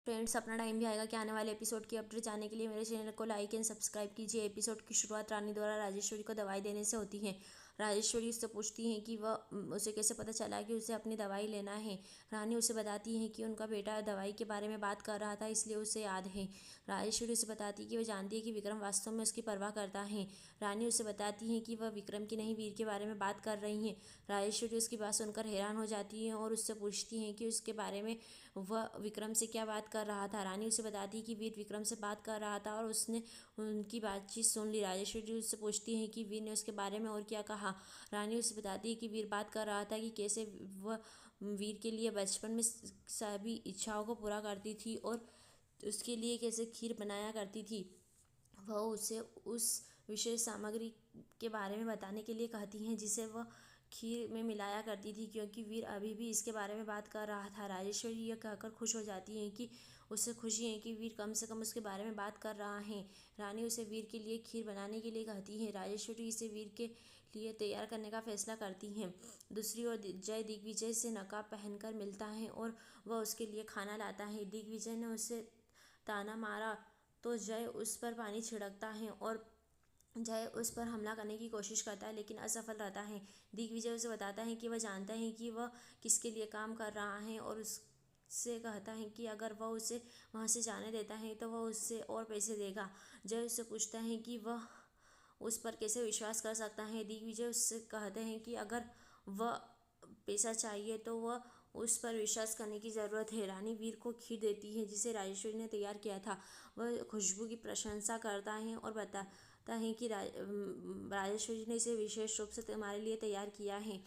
Friends, अपना time भी आएगा कि आने वाले एपिसोड की अपडेट जानने के लिए मेरे चैनल को लाइक एंड सब्सक्राइब कीजिए। एपिसोड की शुरुआत रानी द्वारा राजेश्वरी को दवाई देने से होती है। राजेश्वरी उससे पूछती हैं कि वह उसे कैसे पता चला कि उसे अपनी दवाई लेना है। रानी उसे बताती है कि उनका बेटा दवाई के बारे में बात कर रहा था, इसलिए उसे याद है। राजेश्वरी उसे बताती है कि वह जानती है कि विक्रम वास्तव में उसकी परवाह करता है। रानी उसे बताती है कि वह विक्रम की नहीं, वीर के बारे में बात कर रही हैं। राजेश्वरी उसकी बात सुनकर हैरान हो जाती है और उससे पूछती हैं कि उसके बारे में वह विक्रम से क्या बात कर रहा था। रानी उसे बताती है कि वीर विक्रम से बात कर रहा था और उसने उनकी बातचीत सुन ली। राजेश्वरी उससे पूछती है कि वीर ने उसके बारे में और क्या कहा। रानी उसे बताती है कि वीर बात कर रहा था कि कैसे वह वीर के लिए बचपन में सभी इच्छाओं को पूरा करती थी और उसके लिए कैसे खीर बनाया करती थी। वह उसे उस विशेष सामग्री के बारे में बताने के लिए कहती हैं जिसे वह खीर में मिलाया करती थी, क्योंकि वीर अभी भी इसके बारे में बात कर रहा था। राजेश्वरी यह कहकर खुश हो जाती हैं कि उससे खुशी है कि वीर कम से कम उसके बारे में बात कर रहा है। रानी उसे वीर के लिए खीर बनाने के लिए कहती है। राजेश्वरी इसे वीर के लिए तैयार करने का फैसला करती हैं। दूसरी ओर जय दिग्विजय से नकाब पहनकर मिलता है और वह उसके लिए खाना लाता है। दिग्विजय ने उसे ताना मारा तो जय उस पर पानी छिड़कता है और जय उस पर हमला करने की कोशिश करता है, लेकिन असफल रहता है। दिग्विजय उसे बताता है कि वह जानता है कि वह किसके लिए काम कर रहा है और उससे कहता है कि अगर वह उसे वहाँ से जाने देता है तो वह उससे और पैसे देगा। जय उससे पूछता है कि वह उस पर कैसे विश्वास कर सकता है। दिग्विजय उससे कहते हैं कि अगर वह पैसा चाहिए तो वह उस पर विश्वास करने की ज़रूरत है। रानी वीर को खीर देती है जिसे राजेश्वरी ने तैयार किया था। वह खुशबू की प्रशंसा करता है और बताता है कि राजेश्वरी ने इसे विशेष रूप से तुम्हारे लिए तैयार किया है।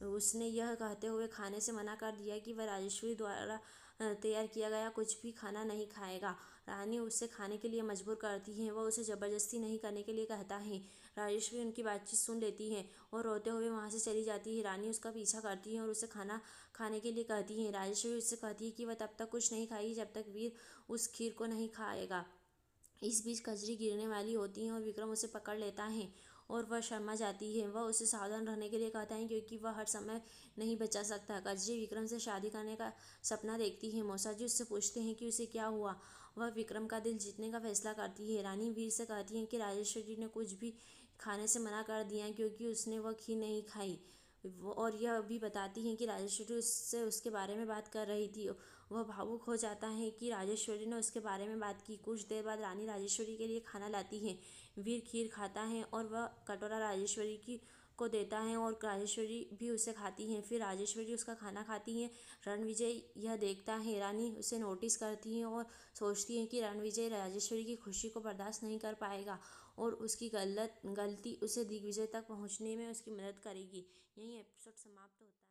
उसने यह कहते हुए खाने से मना कर दिया कि वह राजेश्वरी द्वारा तैयार किया गया कुछ भी खाना नहीं खाएगा। रानी उसे खाने के लिए मजबूर करती है। वह उसे ज़बरदस्ती नहीं करने के लिए कहता है। राजेश्वरी उनकी बातचीत सुन लेती है और रोते हुए वहाँ से चली जाती है। रानी उसका पीछा करती है और उसे खाना खाने के लिए कहती है। राजेश्वरी उससे कहती है कि वह तब तक कुछ नहीं खाएगी जब तक वीर उस खीर को नहीं खाएगा। इस बीच कजरी गिरने वाली होती है और विक्रम उसे पकड़ लेता है और वह शर्मा जाती है। वह उसे सावधान रहने के लिए कहता है क्योंकि वह हर समय नहीं बचा सकता। कजरी विक्रम से शादी करने का सपना देखती है। मौसाजी उससे पूछते हैं कि उसे क्या हुआ। वह विक्रम का दिल जीतने का फैसला करती है। रानी वीर से कहती है कि राजेश्वरी ने कुछ भी खाने से मना कर दिया क्योंकि उसने वह खीर नहीं खाई। और यह भी बताती हैं कि राजेश्वरी उससे उसके बारे में बात कर रही थी। वह भावुक हो जाता है कि राजेश्वरी ने उसके बारे में बात की। कुछ देर बाद रानी राजेश्वरी के लिए खाना लाती है। वीर खीर खाता है और वह कटोरा राजेश्वरी की को देता है और राजेश्वरी भी उसे खाती हैं। फिर राजेश्वरी उसका खाना खाती हैं। रणविजय यह देखता है। रानी उसे नोटिस करती है और सोचती है कि रणविजय राजेश्वरी की खुशी को बर्दाश्त नहीं कर पाएगा और उसकी गलती उसे दिग्विजय तक पहुंचने में उसकी मदद करेगी। यही एपिसोड समाप्त होता है।